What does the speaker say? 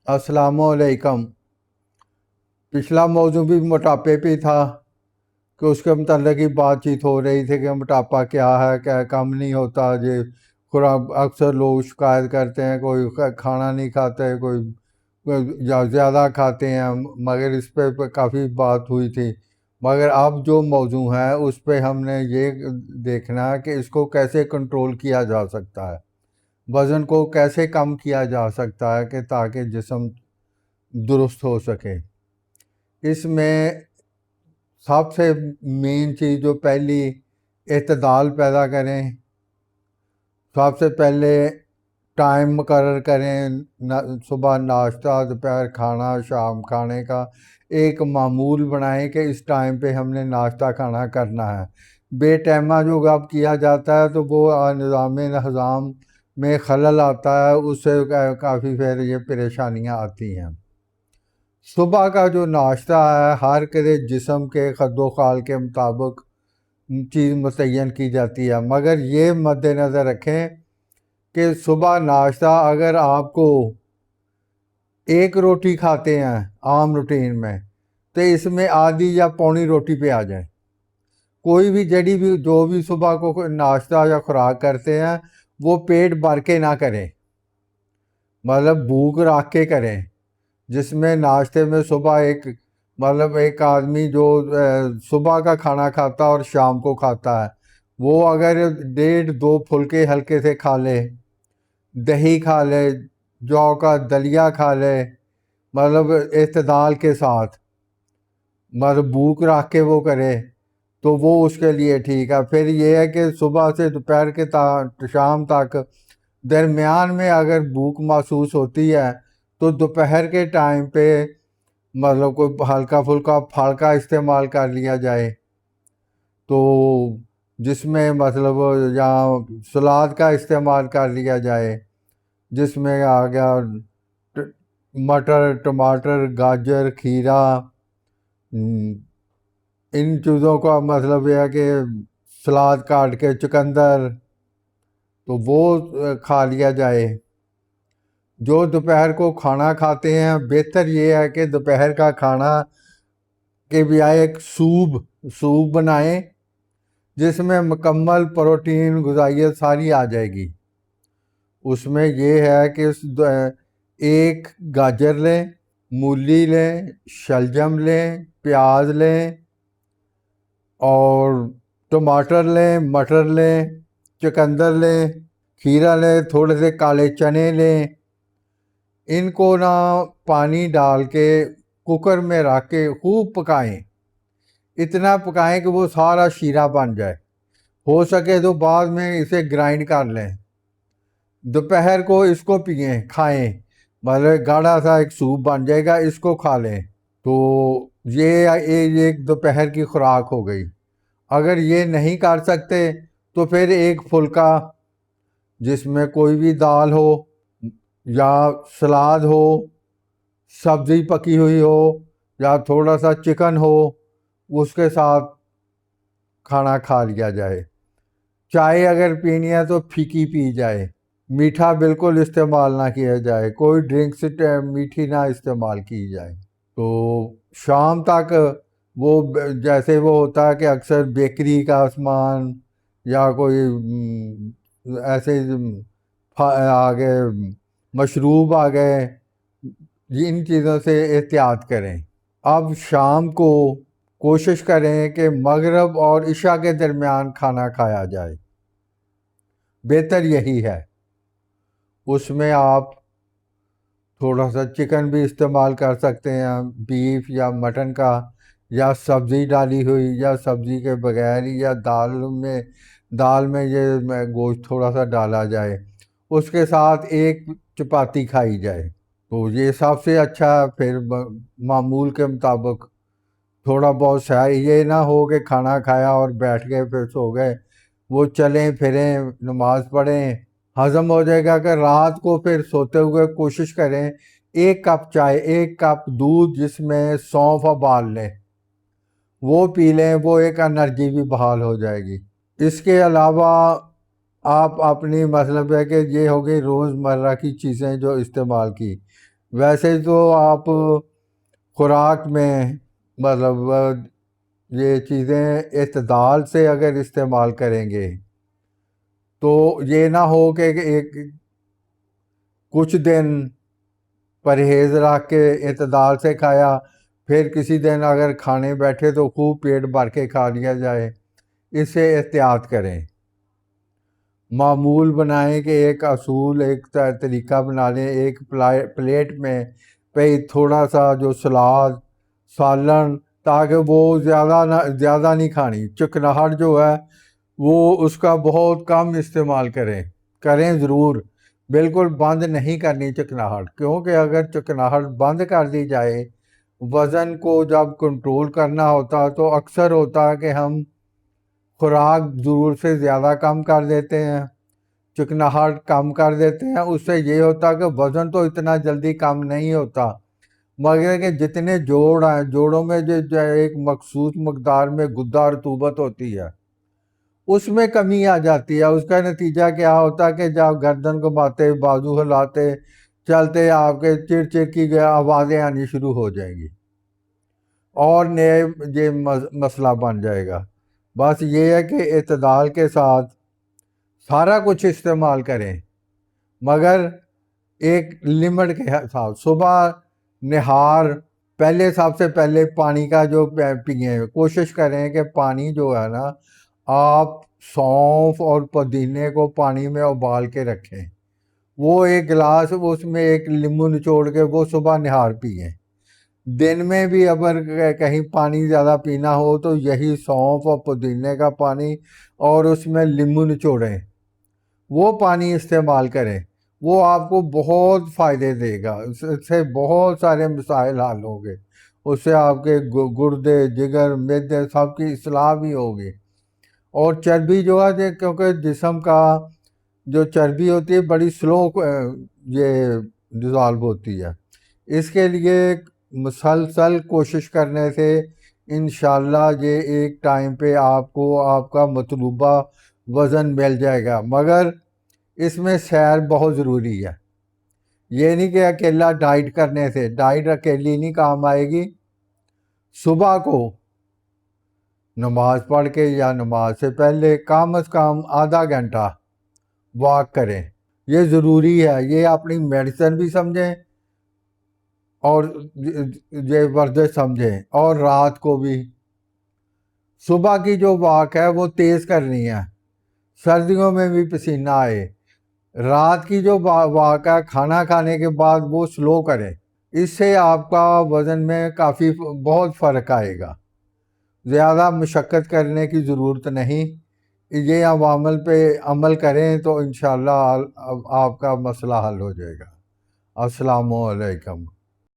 السلام علیکم۔ پچھلا موضوع بھی موٹاپے پہ تھا کہ اس کے متعلق ہی بات چیت ہو رہی تھی کہ موٹاپا کیا ہے، کیا کم نہیں ہوتا۔ یہ خوراک اکثر لوگ شکایت کرتے ہیں، کوئی کھانا نہیں کھاتے، کوئی یا زیادہ کھاتے ہیں، مگر اس پہ کافی بات ہوئی تھی۔ مگر اب جو موضوع ہے اس پہ ہم نے یہ دیکھنا ہے کہ اس کو کیسے کنٹرول کیا جا سکتا ہے، وزن کو کیسے کم کیا جا سکتا ہے کہ تاکہ جسم درست ہو سکے۔ اس میں سب سے مین چیز جو پہلی اعتدال پیدا کریں، سب سے پہلے ٹائم مقرر کریں، صبح ناشتہ، دوپہر کھانا، شام کھانے کا ایک معمول بنائیں کہ اس ٹائم پہ ہم نے ناشتہ کھانا کرنا ہے۔ بے ٹائمہ جو اب کیا جاتا ہے تو وہ نظام ہضم میں خلل آتا ہے، اس سے کافی پھر یہ پریشانیاں آتی ہیں۔ صبح کا جو ناشتہ ہے ہر کے جسم کے خد و خال کے مطابق چیز متعین کی جاتی ہے، مگر یہ مد نظر رکھیں کہ صبح ناشتہ اگر آپ کو ایک روٹی کھاتے ہیں عام روٹین میں، تو اس میں آدھی یا پونی روٹی پہ آ جائیں۔ کوئی بھی جڑی بھی جو بھی صبح کو ناشتہ یا خوراک کرتے ہیں وہ پیٹ بھر کے نہ کریں، مطلب بھوک رکھ کے کریں، جس میں ناشتے میں صبح ایک آدمی جو صبح کا کھانا کھاتا اور شام کو کھاتا ہے، وہ اگر 1.5-2 پھلکے ہلکے سے کھا لے، دہی کھا لے، جو کا دلیا کھا لے، مطلب اعتدال کے ساتھ، مطلب بھوک رکھ کے وہ کرے تو وہ اس کے لیے ٹھیک ہے۔ پھر یہ ہے کہ صبح سے دوپہر کے شام تک درمیان میں اگر بھوک محسوس ہوتی ہے تو دوپہر کے ٹائم پہ مطلب کوئی ہلکا پھلکا پھل کا استعمال کر لیا جائے، تو جس میں مطلب یا سلاد کا استعمال کر لیا جائے، جس میں آ گیا مٹر، ٹماٹر، گاجر، کھیرا، ان چیزوں کا مطلب یہ ہے کہ سلاد کاٹ کے چقندر، تو وہ کھا لیا جائے۔ جو دوپہر کو کھانا کھاتے ہیں بہتر یہ ہے کہ دوپہر کا کھانا کے بجائے ایک سوپ بنائیں جس میں مکمل پروٹین غذائیت ساری آ جائے گی۔ اس میں یہ ہے کہ ایک گاجر لیں، مولی لیں، شلجم لیں، پیاز لیں اور ٹماٹر لیں، مٹر لیں، چقندر لیں، کھیرا لیں، تھوڑے سے کالے چنے لیں۔ ان کو نہ پانی ڈال کے کوکر میں رکھ کے خوب پکائیں، اتنا پکائیں کہ وہ سارا شیرہ بن جائے، ہو سکے تو بعد میں اسے گرائنڈ کر لیں۔ دوپہر کو اس کو پئیں، کھائیں، مطلب گاڑھا سا ایک سوپ بن جائے گا، اس کو کھا لیں۔ تو یہ ایک دوپہر کی خوراک ہو گئی۔ اگر یہ نہیں کر سکتے تو پھر ایک پھلکا جس میں کوئی بھی دال ہو یا سلاد ہو، سبزی پکی ہوئی ہو یا تھوڑا سا چکن ہو، اس کے ساتھ کھانا کھا لیا جائے۔ چائے اگر پینی ہے تو پھیکی پی جائے، میٹھا بالکل استعمال نہ کیا جائے، کوئی ڈرنکس میٹھی نہ استعمال کی جائے۔ تو شام تک وہ جیسے وہ ہوتا ہے کہ اکثر بیکری کا سامان یا کوئی ایسے آ گئے مشروب آ گئے، ان چیزوں سے احتیاط کریں۔ اب شام کو کوشش کریں کہ مغرب اور عشاء کے درمیان کھانا کھایا جائے، بہتر یہی ہے۔ اس میں آپ تھوڑا سا چکن بھی استعمال کر سکتے ہیں، بیف یا مٹن کا، یا سبزی ڈالی ہوئی، یا سبزی کے بغیر، یا دال میں یہ گوشت تھوڑا سا ڈالا جائے، اس کے ساتھ ایک چپاتی کھائی جائے، تو یہ سب سے اچھا۔ پھر معمول کے مطابق تھوڑا بہت یہ نہ ہو کہ کھانا کھایا اور بیٹھ گئے پھر سو گئے، وہ چلیں پھریں، نماز پڑھیں، ہضم ہو جائے گا۔ کہ رات کو پھر سوتے ہوئے کوشش کریں 1 کپ چائے، 1 کپ دودھ جس میں سونف ابال لیں، وہ پی لیں، وہ ایک انرجی بھی بحال ہو جائے گی۔ اس کے علاوہ آپ اپنی مطلب ہے کہ یہ ہو گئی روز مرہ کی چیزیں جو استعمال کی، ویسے تو آپ خوراک میں مطلب یہ چیزیں اعتدال سے اگر استعمال کریں گے تو یہ نہ ہو کہ ایک کچھ دن پرہیز رکھ کے اعتدال سے کھایا، پھر کسی دن اگر کھانے بیٹھے تو خوب پیٹ بھر کے کھا لیا جائے۔ اس سے احتیاط کریں، معمول بنائیں کہ ایک اصول، ایک طریقہ بنا لیں، ایک پلیٹ میں پہ تھوڑا سا جو سلاد، سالن، تاکہ وہ زیادہ نہیں کھانی۔ چکناہٹ جو ہے وہ اس کا بہت کم استعمال کریں ضرور، بالکل بند نہیں کرنی چکناہٹ، کیونکہ اگر چکناہٹ بند کر دی جائے، وزن کو جب کنٹرول کرنا ہوتا تو اکثر ہوتا ہے کہ ہم خوراک ضرورت سے زیادہ کم کر دیتے ہیں، چکناہٹ کم کر دیتے ہیں۔ اس سے یہ ہوتا کہ وزن تو اتنا جلدی کم نہیں ہوتا، مگر کہ جتنے جوڑ ہیں، جوڑوں میں جو ایک مخصوص مقدار میں گدا رطوبت ہوتی ہے، اس میں کمی آ جاتی ہے۔ اس کا نتیجہ کیا ہوتا ہے کہ جب گردن گھماتے، بازو ہلاتے، چلتے، آپ کے چڑ چڑ کی آوازیں آنی شروع ہو جائیں گی اور نئے یہ مسئلہ بن جائے گا۔ بس یہ ہے کہ اعتدال کے ساتھ سارا کچھ استعمال کریں، مگر ایک لمٹ کے ساتھ۔ صبح نہار سب سے پہلے پانی کا جو پئیں، کوشش کریں کہ پانی جو ہے نا، آپ سونف اور پودینے کو پانی میں ابال کے رکھیں، وہ ایک گلاس، اس میں ایک لیمو نچوڑ کے وہ صبح نہار پئیں۔ دن میں بھی اگر کہیں پانی زیادہ پینا ہو تو یہی سونف اور پودینے کا پانی اور اس میں لیمو نچوڑیں، وہ پانی استعمال کریں، وہ آپ کو بہت فائدے دے گا۔ اس سے بہت سارے مسائل حل ہوں گے، اس سے آپ کے گردے، جگر، معدے سب کی اصلاح بھی ہوگی۔ اور چربی جو ہے، کیونکہ جسم کا جو چربی ہوتی ہے بڑی سلو یہ ڈیزالو ہوتی ہے، اس کے لیے مسلسل کوشش کرنے سے انشاءاللہ یہ ایک ٹائم پہ آپ کو آپ کا مطلوبہ وزن مل جائے گا۔ مگر اس میں سیر بہت ضروری ہے، یہ نہیں کہ اکیلا ڈائٹ کرنے سے، ڈائٹ اکیلی نہیں کام آئے گی۔ صبح کو نماز پڑھ کے یا نماز سے پہلے کم از کم آدھا گھنٹہ واک کریں، یہ ضروری ہے۔ یہ اپنی میڈیسن بھی سمجھیں اور یہ ورزش سمجھیں، اور رات کو بھی صبح کی جو واک ہے وہ تیز کرنی ہے، سردیوں میں بھی پسینہ آئے۔ رات کی جو واک ہے کھانا کھانے کے بعد وہ سلو کریں، اس سے آپ کا وزن میں کافی بہت فرق آئے گا۔ زیادہ مشقت کرنے کی ضرورت نہیں، یہ عوامل پہ عمل کریں تو انشاءاللہ آپ کا مسئلہ حل ہو جائے گا۔ السلام علیکم۔